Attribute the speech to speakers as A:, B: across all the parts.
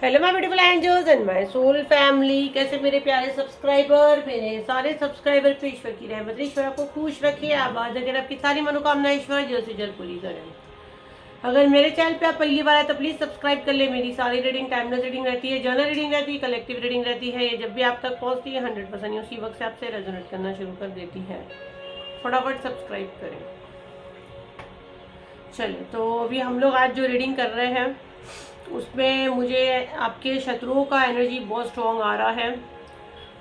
A: Hello my beautiful angels and my soul family. कैसे मेरे प्यारे सब्सक्राइबर, मेरे सारे सब्सक्राइबर पे ईश्वर की रहमत, ईश्वर आपको खुश रखे, आबाद रखे, आपकी सारी मनोकामना ईश्वर जल्द से जल्द पूरी करें। अगर मेरे चैनल पे आप पहली बार आए तो प्लीज सब्सक्राइब कर ले। मेरी सारी रीडिंग टाइमलेस रीडिंग रहती है, जर्नल रीडिंग रहती है, कलेक्टिव रीडिंग रहती है। ये जब भी आप तक पहुंचती है 100% उसी वक्त से आपसे रेजोनेट करना शुरू कर देती है। फटाफट सब्सक्राइब करें। चलिए, तो अभी हम लोग आज जो रीडिंग कर रहे हैं उसमें मुझे आपके शत्रुओं का एनर्जी बहुत स्ट्रॉन्ग आ रहा है।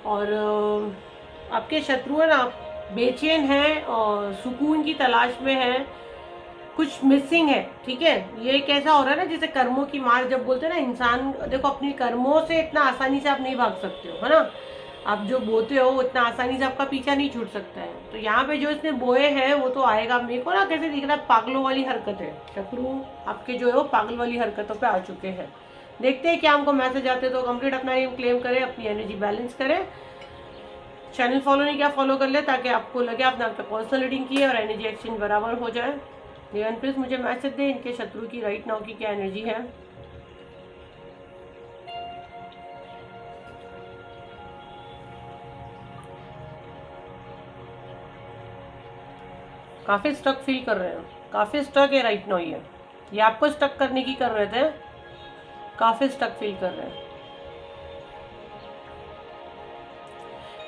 A: और आपके शत्रु है ना, बेचैन हैं और सुकून की तलाश में हैं, कुछ मिसिंग है। ठीक है, ये कैसा हो रहा है ना, जैसे कर्मों की मार जब बोलते हैं ना, इंसान देखो अपनी कर्मों से इतना आसानी से आप नहीं भाग सकते हो, है ना। आप जो बोते हो इतना आसानी से आपका पीछा नहीं छूट सकता है। तो यहाँ पे जो इसने बोए हैं वो तो आएगा। मेरे को ना कैसे दिख रहा है, पागलों वाली हरकत है। शत्रु आपके जो है वो पागल वाली हरकतों पे आ चुके हैं। देखते हैं क्या हमको मैसेज आते तो कंप्लीट अपना नेम क्लेम करें, अपनी एनर्जी बैलेंस करें। चैनल फॉलो नहीं किया फॉलो कर ले, ताकि आपको लगे आपने आपका पर्सनल रीडिंग की है और एनर्जी एक्सचेंज बराबर हो जाए। देवन प्लीज मुझे मैसेज दे, इनके शत्रु की राइट नाउ की क्या एनर्जी है। काफ़ी स्टक फील कर रहे हैं, काफ़ी स्टक है राइट नाउ। ये आपको स्टक करने की कर रहे थे, काफ़ी स्टक फील कर रहे हैं।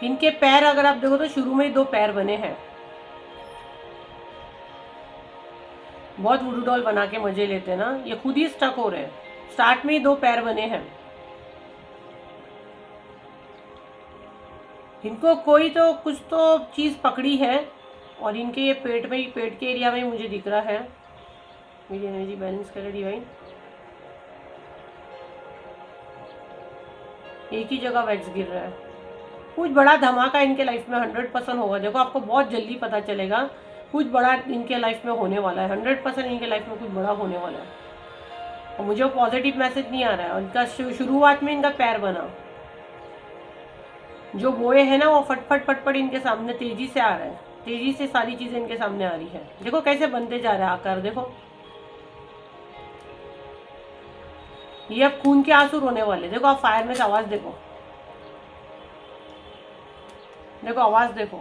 A: इनके पैर अगर आप देखो तो शुरू में ही दो पैर बने हैं। बहुत वुडू डॉल बना के मजे लेते हैं ना, ये खुद ही स्टक हो रहे हैं। स्टार्ट में ही दो पैर बने हैं। इनको कोई तो कुछ तो चीज़ पकड़ी है और इनके ये पेट में, पेट के एरिया में मुझे दिख रहा है। मेरी एनर्जी बैलेंस करे डिवाइन। एक ही जगह वैक्स गिर रहा है। कुछ बड़ा धमाका इनके लाइफ में 100% होगा। देखो आपको बहुत जल्दी पता चलेगा, कुछ बड़ा इनके लाइफ में होने वाला है। 100% इनके लाइफ में कुछ बड़ा होने वाला है। और मुझे वो पॉजिटिव मैसेज नहीं आ रहा है। और इनका शुरुआत में इनका पैर बना, जो बोए हैं ना वो फटफट फटफट इनके सामने तेजी से आ रहा है। तेजी से सारी चीजें इनके सामने आ रही है। देखो कैसे बनते जा रहा है आकार। देखो ये अब खून के आंसू रोने वाले। देखो आप फायर में से आवाज देखो, देखो आवाज देखो,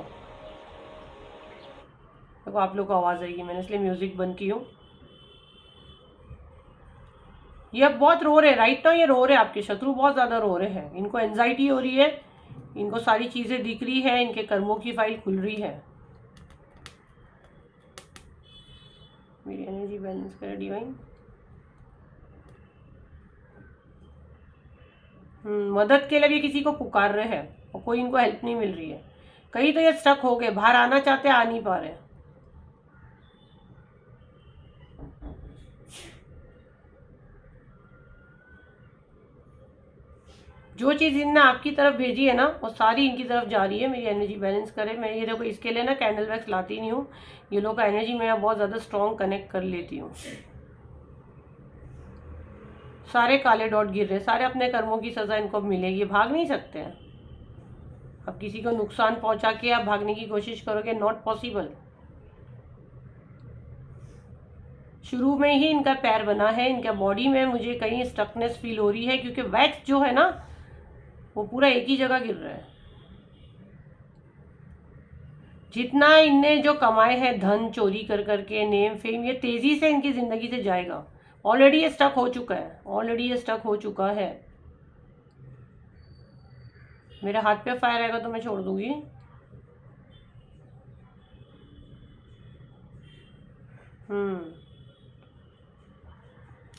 A: देखो आप लोग को आवाज आएगी। मैंने इसलिए म्यूजिक बंद की हूँ। ये अब बहुत रो रहे राइट नाउ। ये रो रहे, आपके शत्रु बहुत ज्यादा रो रहे हैं। इनको एंजाइटी हो रही है, इनको सारी चीजें दिख रही है, इनके कर्मों की फाइल खुल रही है। मेरी एनर्जी बैलेंस करे डिवाइन। मदद के लिए भी किसी को पुकार रहे हैं और कोई इनको हेल्प नहीं मिल रही है। कहीं तो ये स्टक हो गए, बाहर आना चाहते आ नहीं पा रहे। जो चीज़ इनने आपकी तरफ भेजी है ना वो सारी इनकी तरफ जा रही है। मेरी एनर्जी बैलेंस करे। मैं ये देखो इसके लिए ना कैंडल वैक्स लाती नहीं हूँ। ये लोग का एनर्जी मैं बहुत ज़्यादा स्ट्रॉन्ग कनेक्ट कर लेती हूँ। सारे काले डॉट गिर रहे, सारे अपने कर्मों की सज़ा इनको मिलेगी। भाग नहीं सकते हैं। अब किसी को नुकसान पहुंचा के आप भागने की कोशिश करोगे, नॉट पॉसिबल। शुरू में ही इनका पैर बना है। इनका बॉडी में मुझे कहीं स्टकनेस फील हो रही है, क्योंकि वैक्स जो है ना वो पूरा एक ही जगह गिर रहा है। जितना इनने जो कमाए हैं धन चोरी कर करके, नेम फेम, ये तेजी से इनकी जिंदगी से जाएगा। ऑलरेडी ये स्टक हो चुका है, ऑलरेडी ये स्टक हो चुका है। मेरे हाथ पे फायर आएगा तो मैं छोड़ दूंगी।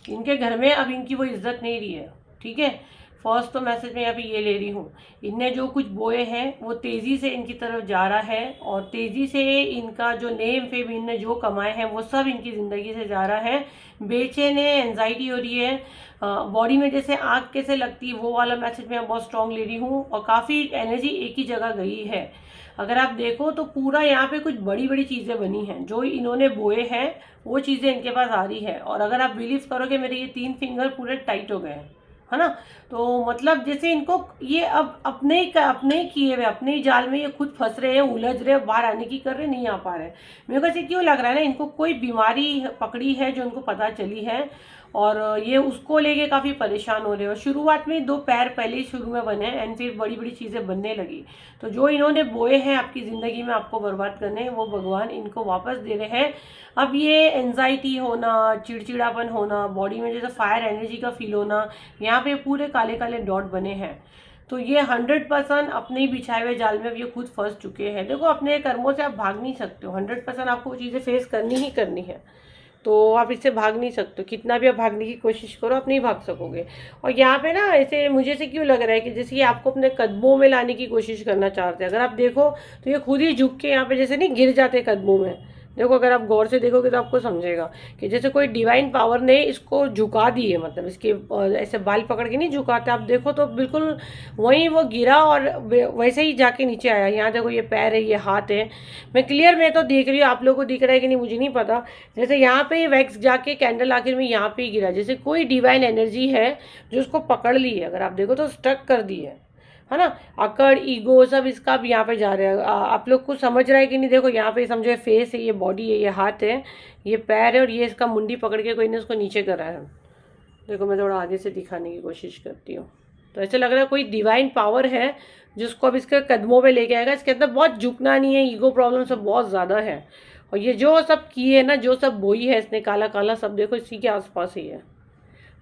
A: इनके घर में अब इनकी वो इज्जत नहीं रही है। ठीक है, फर्स्ट तो मैसेज में यहाँ पे ये ले रही हूँ, इनने जो कुछ बोए हैं वो तेज़ी से इनकी तरफ जा रहा है। और तेज़ी से इनका जो नेम फेम इनने जो कमाए हैं वो सब इनकी ज़िंदगी से जा रहा है। बेचैन है, एंजाइटी हो रही है, बॉडी में जैसे आग कैसे लगती है वो वाला मैसेज मैं बहुत स्ट्रॉन्ग ले रही हूँ। और काफ़ी एनर्जी एक ही जगह गई है। अगर आप देखो तो पूरा यहाँ पे कुछ बड़ी बड़ी चीज़ें बनी हैं, जो इन्होंने बोए हैं वो चीज़ें इनके पास आ रही है। और अगर आप बिलीव करोगे मेरे ये 3 फिंगर पूरे टाइट हो गए हैं, है ना। तो मतलब जैसे इनको ये अब अपने ही किए हुए, अपने ही जाल में ये खुद फंस रहे हैं, उलझ रहे हैं, बाहर आने की कर रहे, नहीं आ पा रहे। मेरे को ऐसे क्यों लग रहा है ना, इनको कोई बीमारी पकड़ी है जो इनको पता चली है। और ये उसको लेके काफ़ी परेशान हो रहे हो। शुरुआत में 2 पैर पहले ही शुरू में बने एंड फिर बड़ी बड़ी चीज़ें बनने लगी। तो जो इन्होंने बोए हैं आपकी ज़िंदगी में आपको बर्बाद करने, वो भगवान इनको वापस दे रहे हैं। अब ये एंजाइटी होना, चिड़चिड़ापन होना, बॉडी में जैसे फायर एनर्जी का फील होना, यहाँ पे पूरे काले काले डॉट बने हैं। तो ये 100% अपने ही बिछाए हुए जाल में अब ये खुद फंस चुके हैं। देखो अपने कर्मों से आप भाग नहीं सकते हो, 100% आपको वो चीज़ें फेस करनी ही करनी है। तो आप इससे भाग नहीं सकते, कितना भी आप भागने की कोशिश करो आप नहीं भाग सकोगे। और यहाँ पे ना ऐसे मुझे से क्यों लग रहा है कि जैसे ये आपको अपने कदमों में लाने की कोशिश करना चाहते हैं। अगर आप देखो तो ये खुद ही झुक के यहाँ पे जैसे नहीं गिर जाते कदमों में। देखो अगर आप गौर से देखोगे तो आपको समझेगा कि जैसे कोई डिवाइन पावर ने इसको झुका दी है, मतलब इसके ऐसे बाल पकड़ के नहीं झुकाते। आप देखो तो बिल्कुल वहीं वो गिरा और वैसे ही जाके नीचे आया। यहाँ देखो ये पैर है, ये हाथ है, मैं तो देख रही हूँ, आप लोगों को दिख रहा है कि नहीं मुझे नहीं पता। जैसे यहाँ पे वैक्स जाके कैंडल आखिर में यहाँ पे ही गिरा, जैसे कोई डिवाइन एनर्जी है जो उसको पकड़ ली है। अगर आप देखो तो स्टक कर दी है ना। अकड़, ईगो सब इसका भी यहाँ पे जा रहा है। आप लोग को समझ रहा है कि नहीं? देखो यहाँ पे समझो फेस है, ये बॉडी है, ये हाथ है, ये पैर है और ये इसका मुंडी पकड़ के कोई ने उसको नीचे करा है। देखो मैं थोड़ा आगे से दिखाने की कोशिश करती हूँ। तो ऐसे लग रहा है कोई डिवाइन पावर है जिसको अब इसके कदमों पे लेके आएगा। इसके अंदर बहुत झुकना नहीं है, ईगो प्रॉब्लम सब बहुत ज़्यादा है। और ये जो सब किए है ना, जो सब बोई है इसने काला काला सब, देखो इसी के आसपास ही है।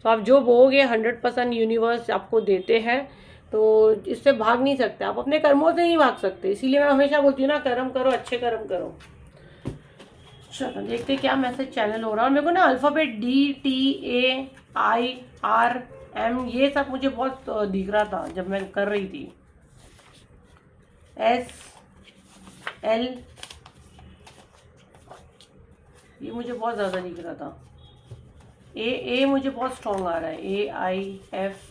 A: तो आप जो बोओगे 100% यूनिवर्स आपको देते हैं। तो इससे भाग नहीं सकते, आप अपने कर्मों से नहीं भाग सकते। इसीलिए मैं हमेशा बोलती हूँ ना, कर्म करो, अच्छे कर्म करो। चलो देखते क्या मैसेज चैनल हो रहा है। और मेरे को ना अल्फ़ाबेट DTAIRM ये सब मुझे बहुत दिख रहा था जब मैं कर रही थी। SL ये मुझे बहुत ज़्यादा दिख रहा था। A मुझे बहुत स्ट्रॉन्ग आ रहा है। AIF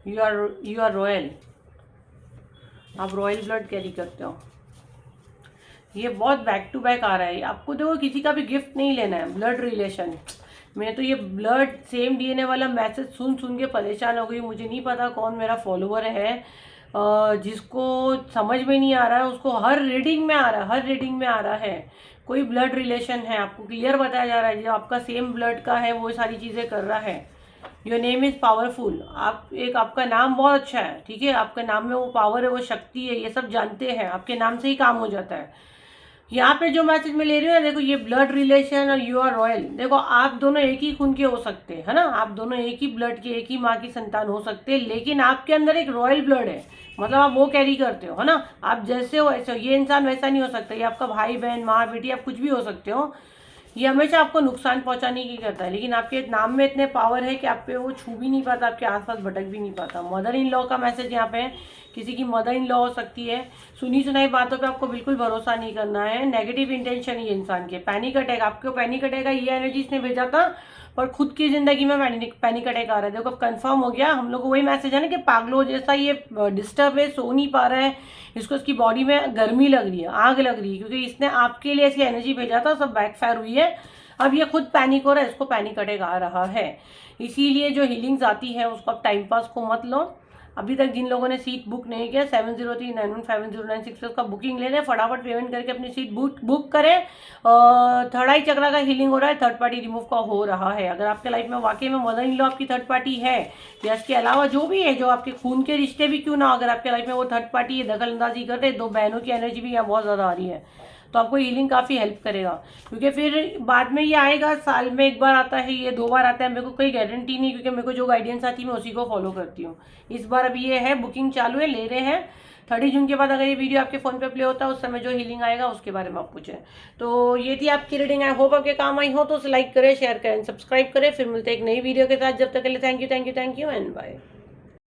A: यू आर रॉयल, आप रॉयल ब्लड कैरी करते हो। ये बहुत बैक टू बैक आ रहा है आपको। देखो किसी का भी गिफ्ट नहीं लेना है, ब्लड रिलेशन। मैं तो ये ब्लड सेम DNA वाला मैसेज सुन सुन के परेशान हो गई। मुझे नहीं पता कौन मेरा फॉलोअर है जिसको समझ में नहीं आ रहा है, उसको हर रीडिंग में आ रहा है, हर रीडिंग में आ रहा है। कोई ब्लड रिलेशन है, आपको क्लियर बताया जा रहा है, जो आपका सेम ब्लड का है वो सारी चीज़ें कर रहा है। Your name is powerful. आपका नाम बहुत अच्छा है, ठीक है, आपके नाम में वो पावर है, वो शक्ति है, ये सब जानते हैं। आपके नाम से ही काम हो जाता है। यहाँ पे जो मैसेज मैं ले रही हूँ ना, देखो ये ब्लड रिलेशन और यू आर रॉयल। देखो आप दोनों एक ही खून के हो सकते हैं, है ना, आप दोनों एक ही ब्लड के, एक ही माँ की संतान हो सकते हैं, लेकिन आपके अंदर एक रॉयल ब्लड है, मतलब आप वो कैरी करते हो, है ना। आप जैसे हो ऐसे हो। ये इंसान वैसा नहीं हो सकता, ये आपका भाई बहन, माँ बेटी, आप कुछ भी हो सकते हो। ये हमेशा आपको नुकसान पहुंचाने की करता है, लेकिन आपके नाम में इतने पावर है कि आप पे वो छू भी नहीं पाता, आपके आसपास भटक भी नहीं पाता। मदर इन लॉ का मैसेज यहाँ पे है, किसी की मदर इन लॉ हो सकती है। सुनी सुनाई बातों पे आपको बिल्कुल भरोसा नहीं करना है। नेगेटिव इंटेंशन ये इंसान के। पैनिक अटैक, आपको पैनिक अटैक का ये एनर्जी इसने भेजा था, पर खुद की जिंदगी में पैनिक अटैक आ रहा है। देखो अब कंफर्म हो गया। हम लोग को वही मैसेज है ना कि पागलो जैसा ये डिस्टर्ब है, सो नहीं पा रहा है, इसको इसकी बॉडी में गर्मी लग रही है, आग लग रही है, क्योंकि इसने आपके लिए ऐसी एनर्जी भेजा था, सब बैकफायर हुई है। अब ये खुद पैनिक हो रहा है, इसको पैनिक अटैक आ रहा है। इसीलिए जो हीलिंग्स आती है उसको आप टाइम पास को मत लो। अभी तक जिन लोगों ने सीट बुक नहीं किया 7039157096 पे उसका बुकिंग ले लें, फटाफट पेमेंट करके अपनी सीट बुक करें। थर्ड आई चक्रा का हीलिंग हो रहा है, थर्ड पार्टी रिमूव का हो रहा है। अगर आपके लाइफ में वाकई में मदर इन लॉ आपकी थर्ड पार्टी है, या इसके अलावा जो भी है, जो आपके खून के रिश्ते भी क्यों ना, अगर आपके लाइफ में वो थर्ड पार्टी है, दखल अंदाजी कर रहे, 2 बहनों की एनर्जी भी यहाँ बहुत ज़्यादा आ रही है, तो आपको हीलिंग काफ़ी हेल्प करेगा। क्योंकि फिर बाद में ये आएगा, साल में 1 बार आता है, ये 2 बार आता है, मेरे को कोई गारंटी नहीं, क्योंकि मेरे को जो गाइडेंस आती है मैं उसी को फॉलो करती हूँ। इस बार अभी ये है, बुकिंग चालू है, ले रहे हैं। 30 जून के बाद अगर ये वीडियो आपके फ़ोन पे प्ले होता है, उस समय जो हीलिंग आएगा उसके बारे में आप पूछें। तो ये थी आपकी रीडिंग। आई होप आपके काम आई हो, तो उसे लाइक करें, शेयर करें, सब्सक्राइब करें। फिर मिलते हैं एक नई वीडियो के साथ। जब तक के लिए थैंक यू एंड बाय।